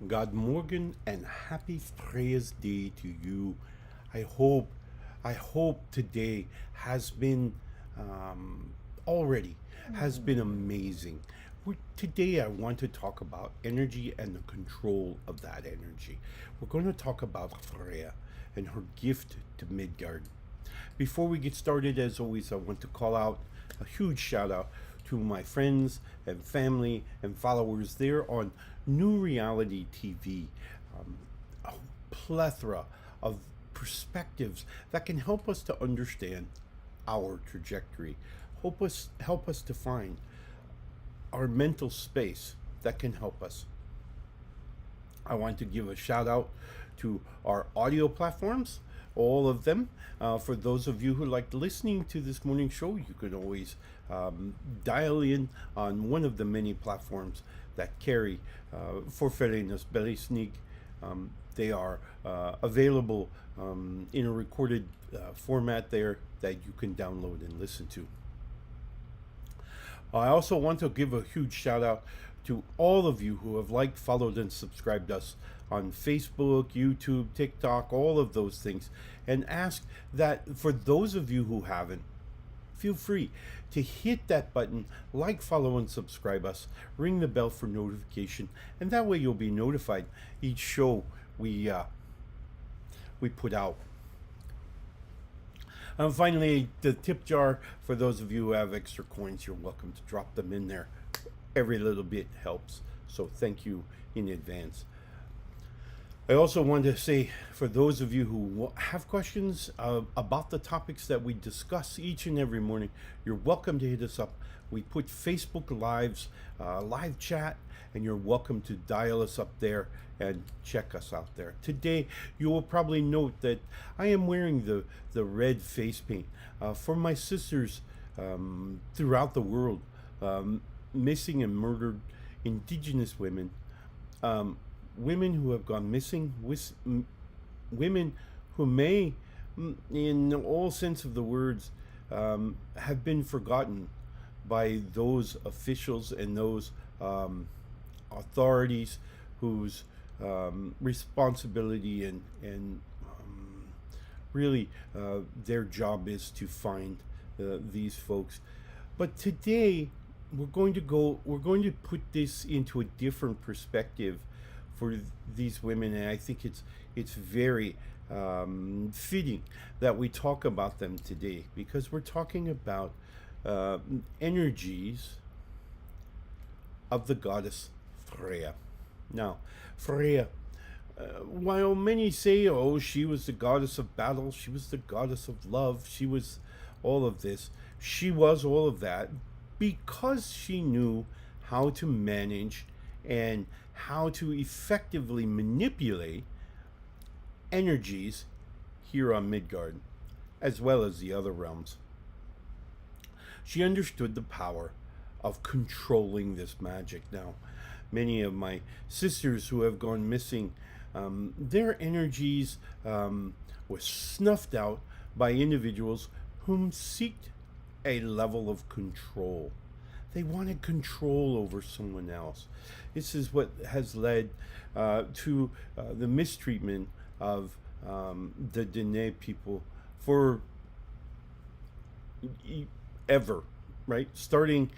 God Morgan, and happy Freyja's Day to you. I hope today has been already has been amazing. Today I want to talk about energy and the control of that energy. We're going to talk about Freyja and her gift to Midgard. Before we get started, as always, I want to call out a huge shout out to my friends and family and followers there on New Reality TV. A plethora of perspectives that can help us to understand our trajectory, help us to find our mental space that can help us. I want to give a shout out to our audio platforms, all of them. For those of you who like listening to this morning show, you can always dial in on one of the many platforms that carry for Freyja's Belly Sneak. They are available in a recorded format there that you can download and listen to. I also want to give a huge shout out to all of you who have liked, followed, and subscribed us on Facebook, YouTube, TikTok, all of those things, and ask that for those of you who haven't, feel free to hit that button, like, follow, and subscribe us, ring the bell for notification, and that way you'll be notified each show we put out. And finally, the tip jar, for those of you who have extra coins, you're welcome to drop them in there. Every little bit helps, so thank you in advance. I also want to say, for those of you who have questions about the topics that we discuss each and every morning, you're welcome to hit us up. We put Facebook live chat, and you're welcome to dial us up there and check us out there. Today, you will probably note that I am wearing the red face paint for my sisters throughout the world, missing and murdered indigenous women, women who have gone missing, women who may, in all sense of the words, have been forgotten by those officials and those authorities whose responsibility and really their job is to find these folks. But today we're going to put this into a different perspective for these women, and I think it's very fitting that we talk about them today, because we're talking about energies of the goddess Freyja. Now, Freyja, while many say, oh, she was the goddess of battle, she was the goddess of love, she was all of this, she was all of that because she knew how to manage and how to effectively manipulate energies here on Midgard, as well as the other realms. She understood the power of controlling this magic. Now, many of my sisters who have gone missing, their energies were snuffed out by individuals whom seeked a level of control. They wanted control over someone else. This is what has led to the mistreatment of the Dene people for ever, right? Starting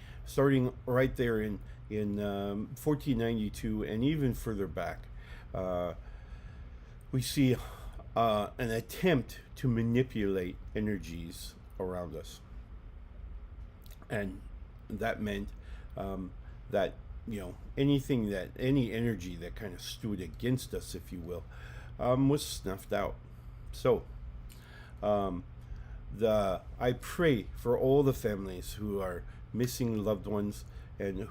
right there in 1492 and even further back, uh, we see an attempt to manipulate energies around us, and that meant that any energy that kind of stood against us, if you will, was snuffed out. So um, the I pray for all the families who are missing loved ones and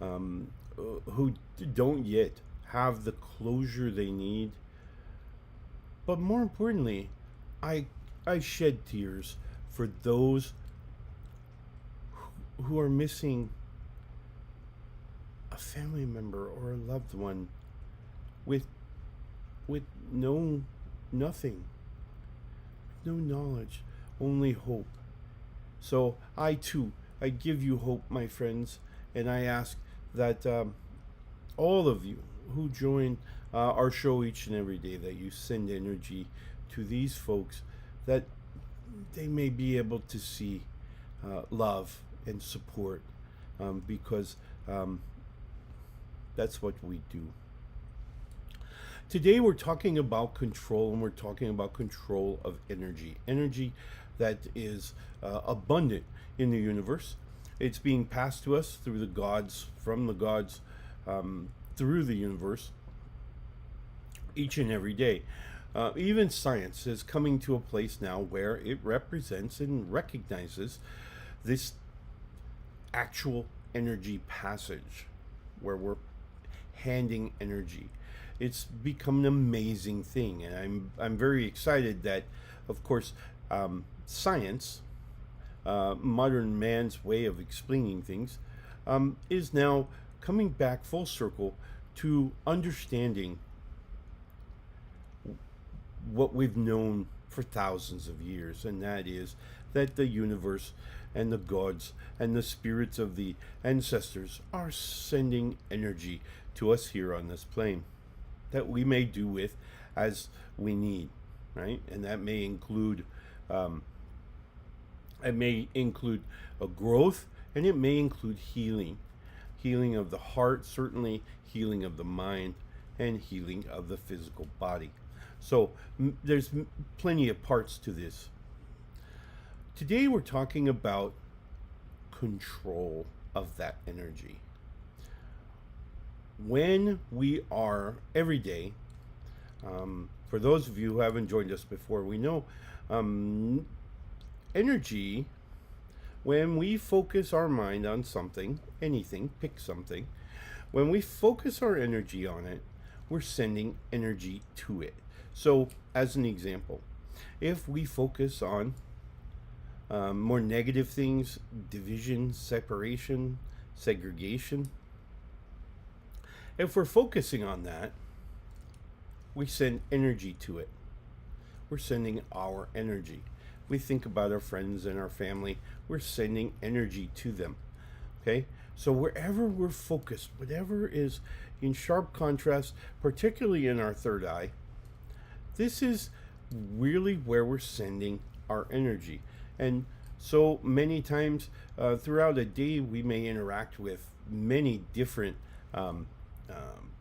um, who don't yet have the closure they need. But more importantly, I I shed tears for those who are missing a family member or a loved one with with no nothing, no knowledge, only hope. So I too, I give you hope, my friends, and I ask that all of you who join our show each and every day, that you send energy to these folks, that they may be able to see love and support, because um, that's what we do. Today we're talking about control, and we're talking about control of energy that is abundant in the universe. It's being passed to us through the gods, from the gods, through the universe each and every day. Even science is coming to a place now where it represents and recognizes this actual energy passage, where we're handing energy. It's become an amazing thing, and I'm very excited that, of course, science, modern man's way of explaining things, is now coming back full circle to understanding what we've known for thousands of years, and that is that the universe and the gods and the spirits of the ancestors are sending energy to us here on this plane that we may do with as we need, right? And that may include a growth, and it may include healing of the heart, certainly healing of the mind, and healing of the physical body. So there's plenty of parts to this. Today we're talking about control of that energy. When we are every day, for those of you who haven't joined us before, we know energy, when we focus our mind on something, anything, pick something, when we focus our energy on it, we're sending energy to it. So, as an example, if we focus on more negative things, division, separation, segregation, if we're focusing on that, we send energy to it. We're sending our energy. We think about our friends and our family, we're sending energy to them. Okay? So wherever we're focused, whatever is in sharp contrast, particularly in our third eye, this is really where we're sending our energy. And so many times throughout a day, we may interact with many different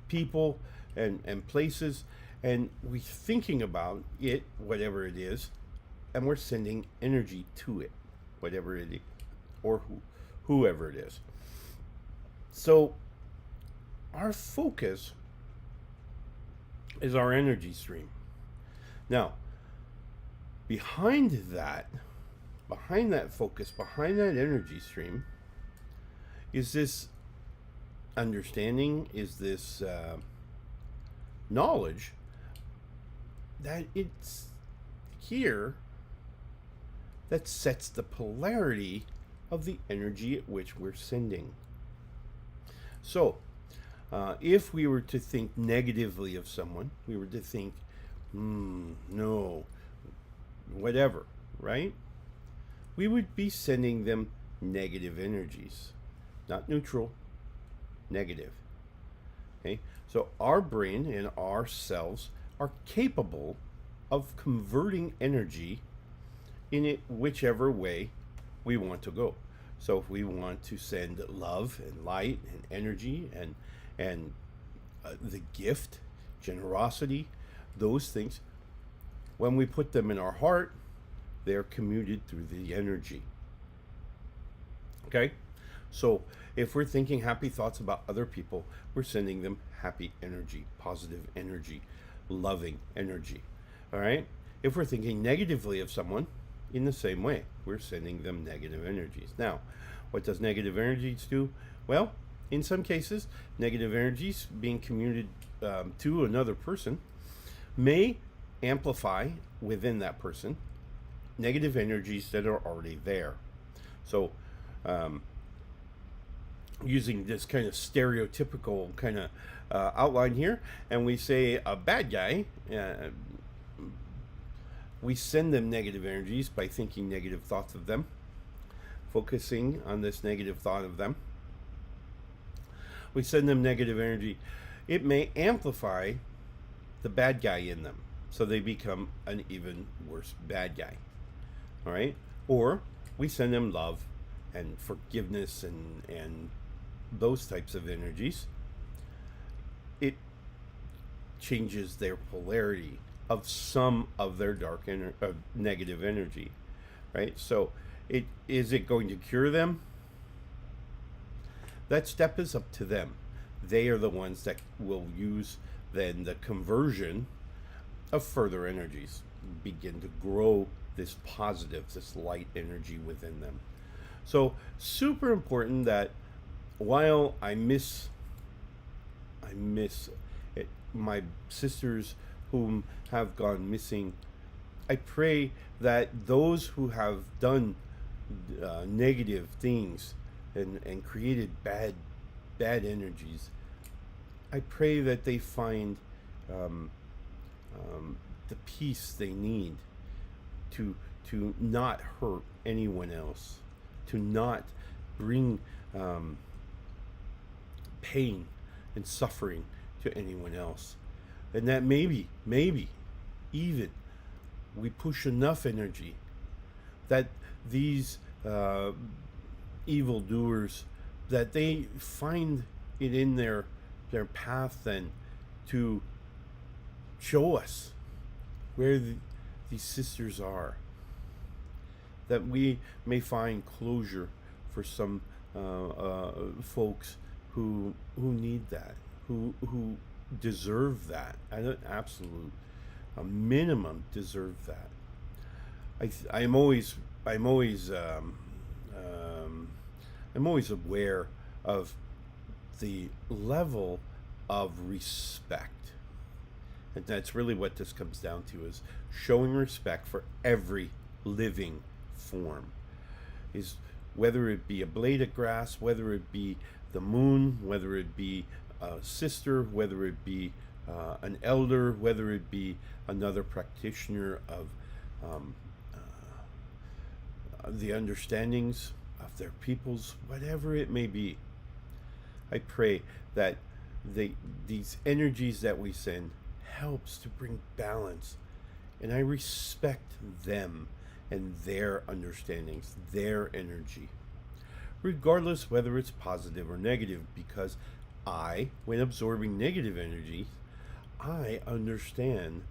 people and places, and we're thinking about it, whatever it is, and we're sending energy to it, whatever it is, or whoever it is. So our focus is our energy stream. Now, behind that focus, behind that energy stream, is this understanding, is this knowledge that it's here that sets the polarity of the energy at which we're sending. So, if we were to think negatively of someone, we were to think, no, whatever, right? We would be sending them negative energies, not neutral, negative. Okay? So our brain and our cells are capable of converting energy in it whichever way we want to go. So if we want to send love and light and energy and the gift, generosity, those things, when we put them in our heart, they're commuted through the energy. Okay? So if we're thinking happy thoughts about other people, we're sending them happy energy, positive energy, loving energy. All right? If we're thinking negatively of someone, in the same way, we're sending them negative energies. Now, what does negative energies do? Well, in some cases, negative energies being commuted to another person may amplify within that person negative energies that are already there. So, using this kind of stereotypical kind of outline here, and we say a bad guy, we send them negative energies by thinking negative thoughts of them, focusing on this negative thought of them. We send them negative energy. It may amplify the bad guy in them, so they become an even worse bad guy. All right? Or we send them love and forgiveness and those types of energies. It changes their polarity of some of their negative energy, right? So is it going to cure them? That step is up to them. They are the ones that will use then the conversion of further energies, begin to grow this positive, this light energy within them. So super important that while I miss it, my sisters whom have gone missing, I pray that those who have done negative things and created bad energies, I pray that they find the peace they need to not hurt anyone else, to not bring pain and suffering to anyone else, and that maybe even we push enough energy that these evildoers, that they find it in their path then to show us where these sisters are, that we may find closure for some folks who need that, who deserve that, at an absolute a minimum deserve that. I'm always aware of the level of respect, and that's really what this comes down to, is showing respect for every living form, is whether it be a blade of grass, whether it be the moon, whether it be a sister, whether it be an elder, whether it be another practitioner of the understandings of their peoples, whatever it may be. I pray that these energies that we send helps to bring balance, and I respect them and their understandings, their energy, regardless whether it's positive or negative, because when absorbing negative energy, I understand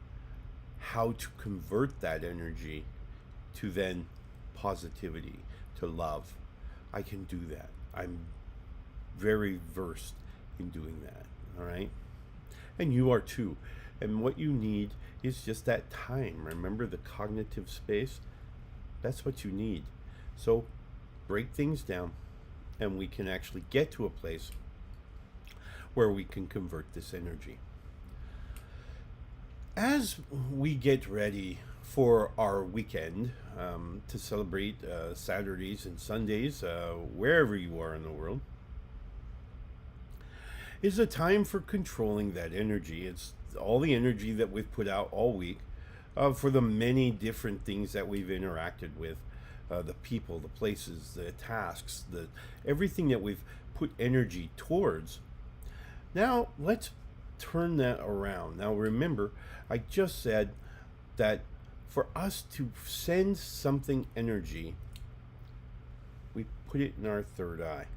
how to convert that energy to then positivity, to love. I can do that. I'm very versed in doing that, all right? And you are too. And what you need is just that time. Remember, the cognitive space? That's what you need. So break things down, and we can actually get to a place where we can convert this energy. As we get ready for our weekend to celebrate Saturdays and Sundays, wherever you are in the world, is a time for controlling that energy. It's all the energy that we've put out all week for the many different things that we've interacted with, the people, the places, the tasks, everything that we've put energy towards. Now let's turn that around. Now remember, I just said that for us to send something energy, we put it in our third eye.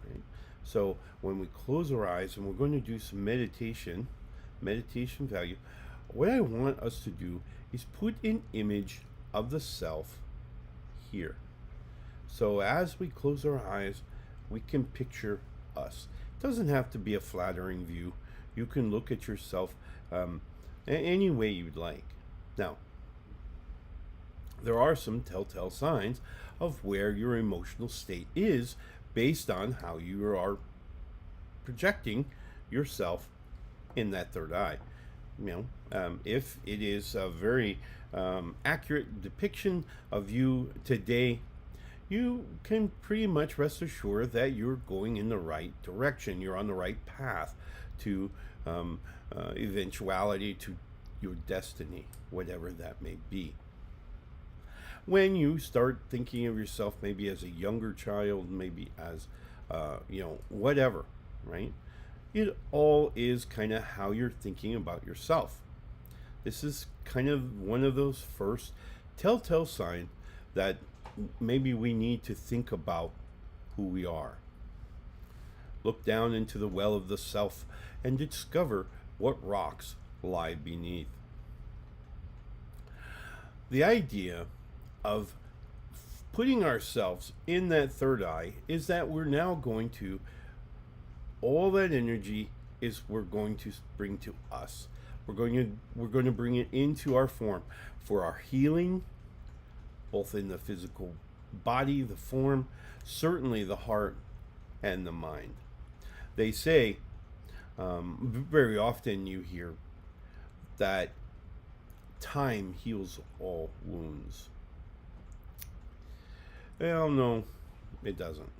Right? So when we close our eyes and we're going to do some meditation value, what I want us to do is put an image of the self here. So as we close our eyes, we can picture us. It doesn't have to be a flattering view. You can look at yourself any way you'd like. Now, there are some telltale signs of where your emotional state is based on how you are projecting yourself in that third eye. If it is a very accurate depiction of you today, you can pretty much rest assured that you're going in the right direction. You're on the right path to eventuality, to your destiny, whatever that may be. When you start thinking of yourself maybe as a younger child, maybe as, whatever, right? It all is kind of how you're thinking about yourself. This is kind of one of those first telltale signs that maybe we need to think about who we are. Look down into the well of the self and discover what rocks lie beneath. The idea of putting ourselves in that third eye is that we're now going to, all that energy is we're going to bring to us. We're going to bring it into our form for our healing, both in the physical body, the form, certainly the heart and the mind. They say, very often you hear that time heals all wounds. Well, no, it doesn't.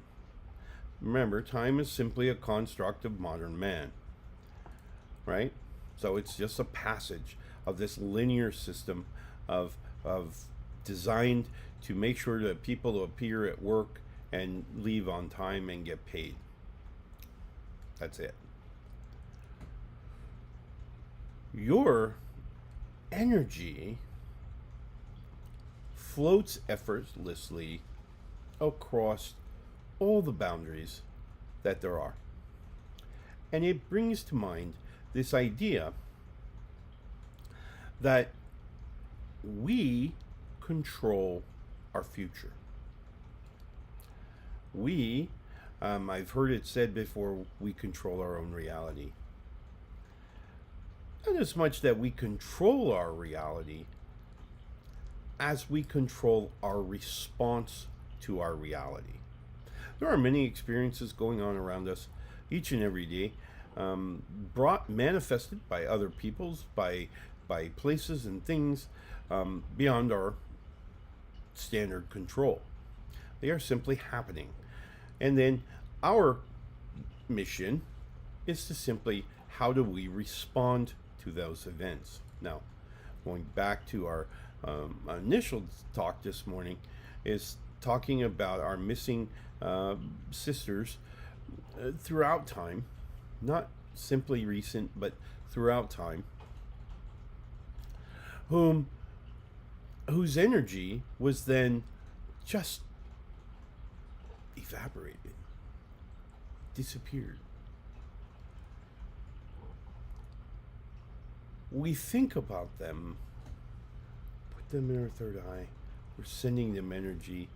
Remember, time is simply a construct of modern man, right? So it's just a passage of this linear system of designed to make sure that people appear at work and leave on time and get paid. That's it. Your energy floats effortlessly across all the boundaries that there are. And it brings to mind this idea that we control our future. I've heard it said before, we control our own reality. Not as much that we control our reality as we control our response to our reality. There are many experiences going on around us each and every day, manifested by other peoples, by places and things beyond our standard control. They are simply happening. And then our mission is to simply, how do we respond to those events? Now, going back to our initial talk this morning, is talking about our missing sisters throughout time, not simply recent, but throughout time, whose energy was then just evaporated, disappeared. We think about them, put them in our third eye, we're sending them energy.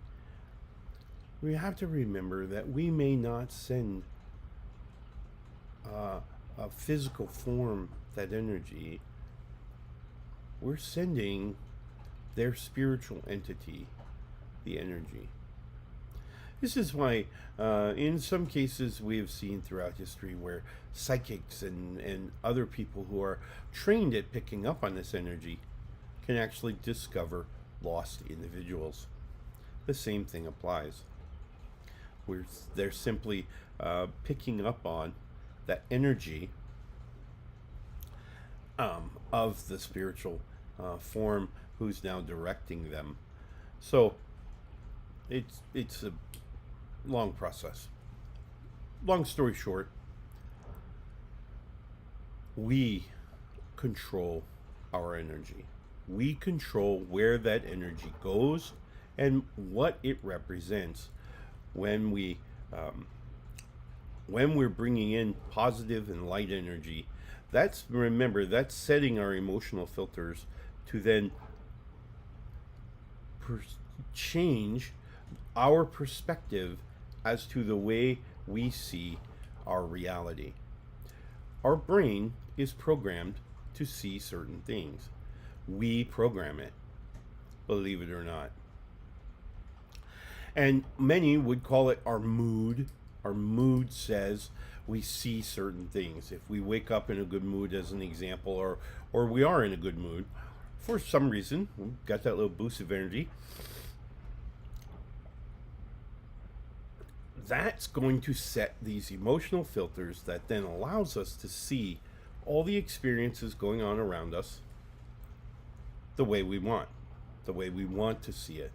We have to remember that we may not send a physical form, that energy. We're sending their spiritual entity the energy. This is why in some cases we have seen throughout history where psychics and other people who are trained at picking up on this energy can actually discover lost individuals. The same thing applies. They're simply picking up on that energy of the spiritual form who's now directing them. So it's a long process. Long story short, we control our energy. We control where that energy goes and what it represents when we when we're bringing in positive and light energy, that's setting our emotional filters to then change our perspective as to the way we see our reality. Our brain is programmed to see certain things. We program it, believe it or not. And many would call it our mood. Our mood says we see certain things. If we wake up in a good mood, as an example, or we are in a good mood, for some reason, we've got that little boost of energy, that's going to set these emotional filters that then allows us to see all the experiences going on around us the way we want to see it.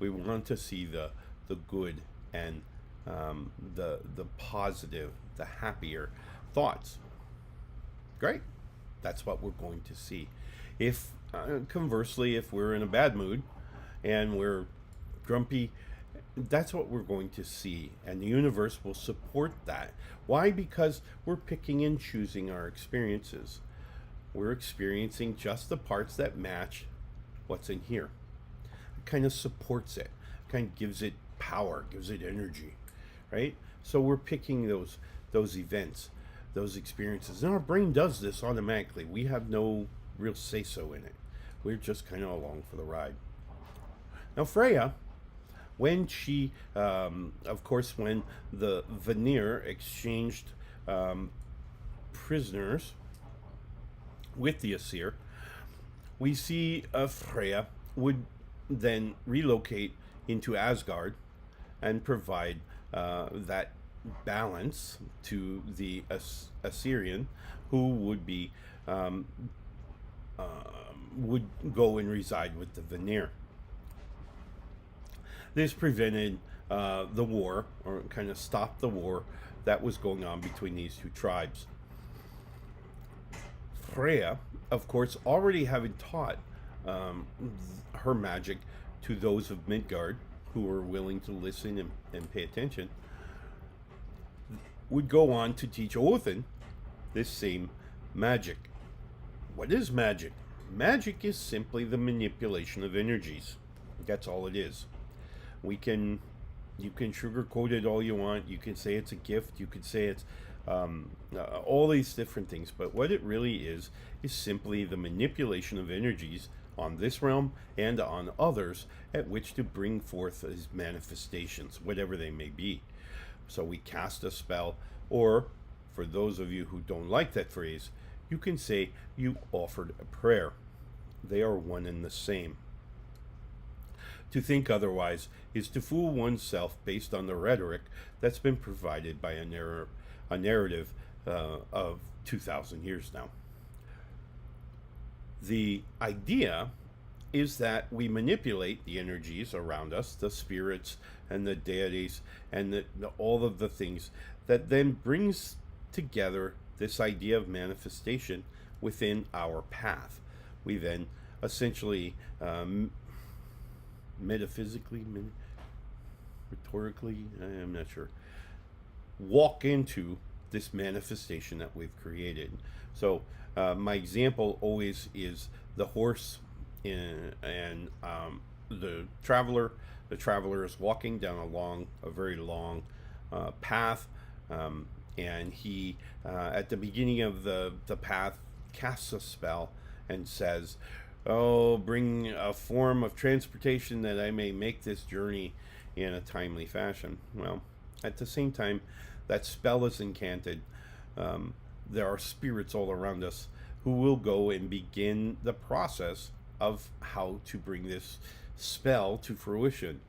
We want to see the good and the positive, the happier thoughts. Great. That's what we're going to see. If conversely, if we're in a bad mood and we're grumpy, that's what we're going to see, and the universe will support that. Why? Because we're picking and choosing our experiences. We're experiencing just the parts that match what's in here. It kind of supports it, kind of gives it power, gives it energy, right? So we're picking those events, those experiences, and our brain does this automatically. We have no real say-so in it. We're just kind of along for the ride. Now, Freyja, when she, of course, when the Vanir exchanged prisoners with the Aesir, we see Freyja would then relocate into Asgard and provide that balance to the Assyrian, who would be would go and reside with the Vanir. This prevented the war, or kind of stopped the war that was going on between these two tribes. Freyja, of course, already having taught her magic to those of Midgard who were willing to listen and pay attention, would go on to teach Odin this same magic. What is magic? Magic is simply the manipulation of energies. That's all it is. You can sugarcoat it all you want. You can say it's a gift. You can say it's all these different things. But what it really is simply the manipulation of energies on this realm and on others, at which to bring forth as manifestations, whatever they may be. So we cast a spell, or for those of you who don't like that phrase, you can say you offered a prayer. They are one and the same. To think otherwise is to fool oneself based on the rhetoric that's been provided by a narrative of 2,000 years now. The idea is that we manipulate the energies around us, the spirits and the deities and all of the things that then brings together this idea of manifestation within our path. We then essentially metaphysically, rhetorically, I'm not sure, walk into this manifestation that we've created. So my example always is the horse and the traveler. The traveler is walking down a very long path, and he at the beginning of the path casts a spell and says, "Oh, bring a form of transportation that I may make this journey in a timely fashion." Well, at the same time, that spell is incanted. There are spirits all around us who will go and begin the process of how to bring this spell to fruition.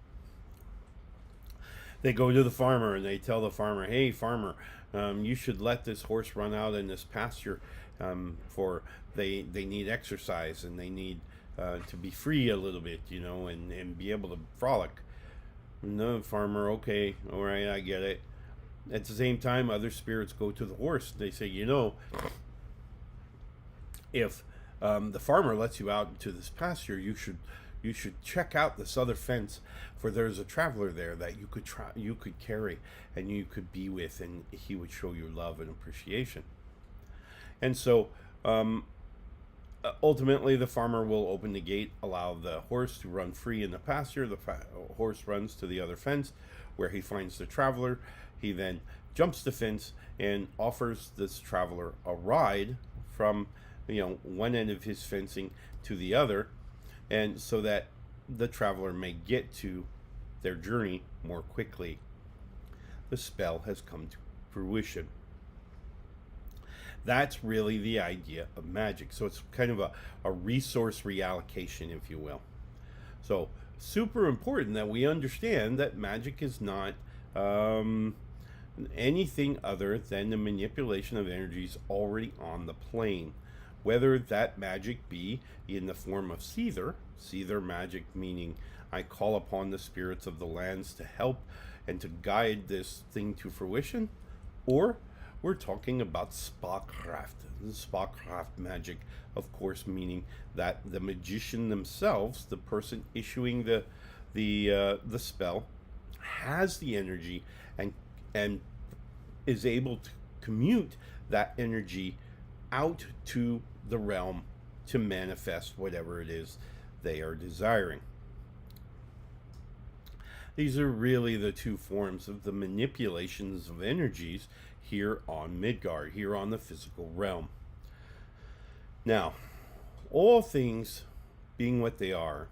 They go to the farmer and they tell the farmer, "Hey, farmer, you should let this horse run out in this pasture, for they need exercise and they need to be free a little bit, and be able to frolic." And the farmer, "Okay, all right, I get it." At the same time, other spirits go to the horse. They say, if the farmer lets you out into this pasture, you should you should check out this other fence, for there's a traveler there that you could carry and you could be with, and he would show you love and appreciation. And so ultimately, the farmer will open the gate, allow the horse to run free in the pasture. The horse runs to the other fence where he finds the traveler. He then jumps the fence and offers this traveler a ride from one end of his fencing to the other, and so that the traveler may get to their journey more quickly. The spell has come to fruition. That's really the idea of magic. So it's kind of a resource reallocation, if you will. So super important that we understand that magic is not anything other than the manipulation of energies already on the plane. Whether that magic be in the form of seether magic, meaning I call upon the spirits of the lands to help and to guide this thing to fruition, or we're talking about Spellkraft magic, of course, meaning that the magician themselves, the person issuing the spell, has the energy and is able to commute that energy out to the realm to manifest whatever it is they are desiring. These are really the two forms of the manipulations of energies here on Midgard, here on the physical realm. Now, all things being what they are,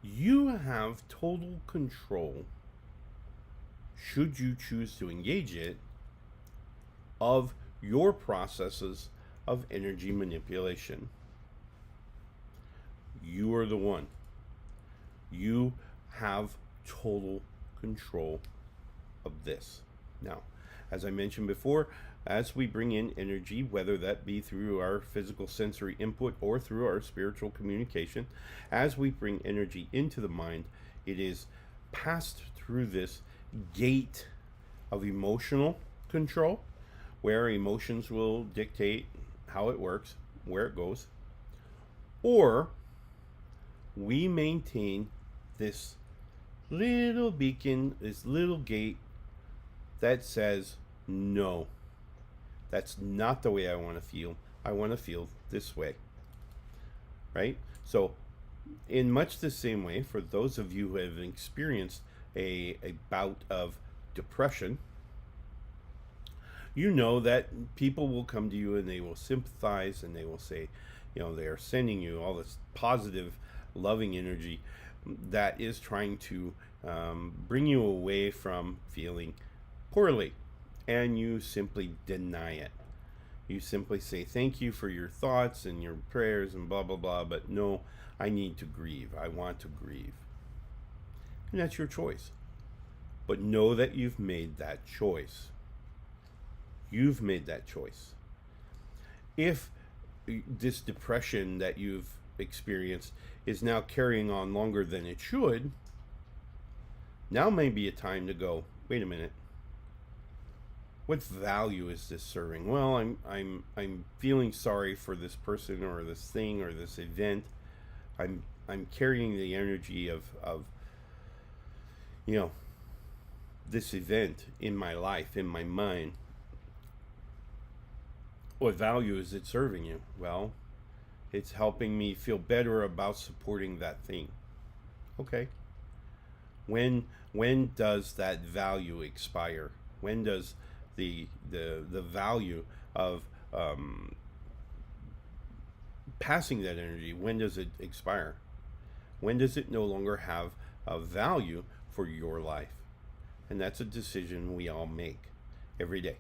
you have total control, should you choose to engage it, of your processes of energy manipulation. You are the one. You have total control of this. Now, as I mentioned before, as we bring in energy, whether that be through our physical sensory input or through our spiritual communication, as we bring energy into the mind, it is passed through this gate of emotional control, where emotions will dictate how it works, where it goes, or we maintain this little beacon, this little gate that says, no, that's not the way I want to feel. I want to feel this way, right? So in much the same way, for those of you who have experienced a bout of depression, you know that people will come to you and they will sympathize and they will say, they are sending you all this positive, loving energy that is trying to bring you away from feeling poorly. And you simply deny it. You simply say, thank you for your thoughts and your prayers and blah, blah, blah, but no, I need to grieve. I want to grieve. And that's your choice. But know that you've made that choice. You've made that choice. If this depression that you've experienced is now carrying on longer than it should, now may be a time to go, wait a minute. What value is this serving? Well, I'm feeling sorry for this person or this thing or this event. I'm carrying the energy of this event in my life, in my mind. What value is it serving you? Well, it's helping me feel better about supporting that thing. Okay. When does that value expire? When does the value of passing that energy, when does it expire? When does it no longer have a value for your life? And that's a decision we all make every day.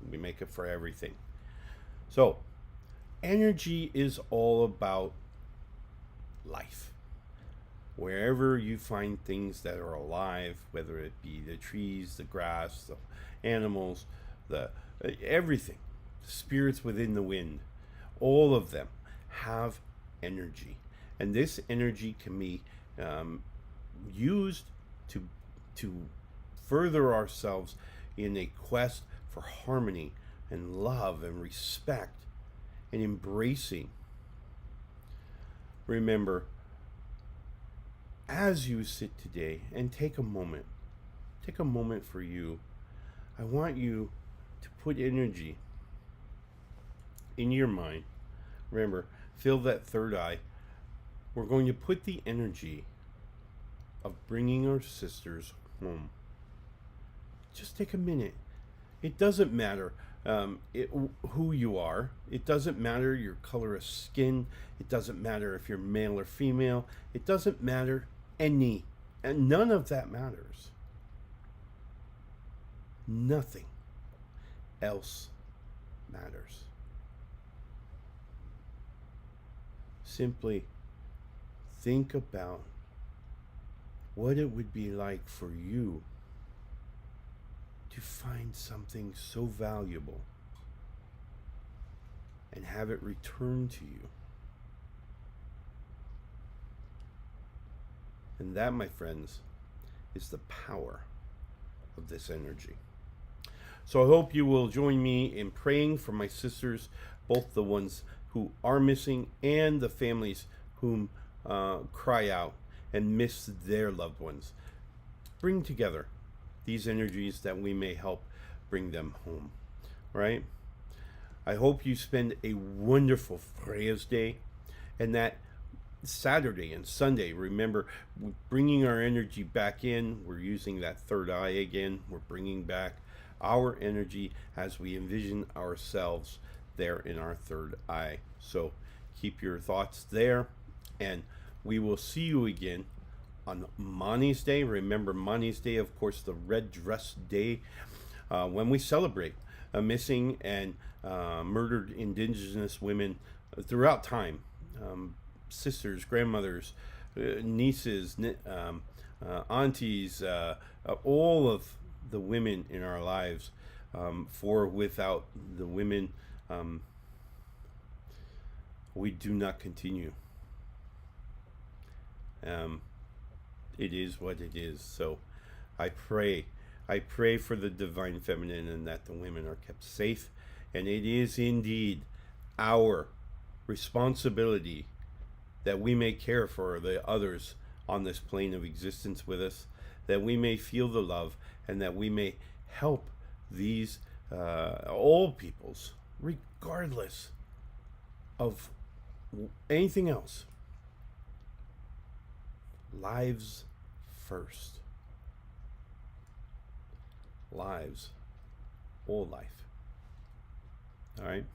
We make it for everything. So, energy is all about life. Wherever you find things that are alive, whether it be the trees, the grass, the animals, the everything, the spirits within the wind, all of them have energy. And this energy can be used to further ourselves in a quest for harmony and love and respect and embracing. Remember, as you sit today and take a moment, for you, I want you to put energy in your mind. Remember, feel that third eye. We're going to put the energy of bringing our sisters home. Just take a minute. It doesn't matter who you are. It doesn't matter your color of skin. It doesn't matter if you're male or female. It doesn't matter and none of that matters. Nothing else matters. Simply think about what it would be like for you to find something so valuable and have it returned to you. And that, my friends, is the power of this energy. So I hope you will join me in praying for my sisters, both the ones who are missing and the families whom cry out and miss their loved ones. Bring together these energies that we may help bring them home, right? I hope you spend a wonderful Freyja's Day, and that Saturday and Sunday, remember, we're bringing our energy back in. We're using that third eye again. We're bringing back our energy as we envision ourselves there in our third eye. So keep your thoughts there, and we will see you again on Mani's Day. Remember, Mani's Day, of course, the red dress day, when we celebrate missing and murdered Indigenous women throughout time. Sisters, grandmothers, nieces, aunties, all of the women in our lives. For without the women, we do not continue. It is what it is. So I pray for the divine feminine, and that the women are kept safe. And it is indeed our responsibility that we may care for the others on this plane of existence with us, that we may feel the love, and that we may help these all peoples, regardless of anything else. Lives first. Lives, all life. All right.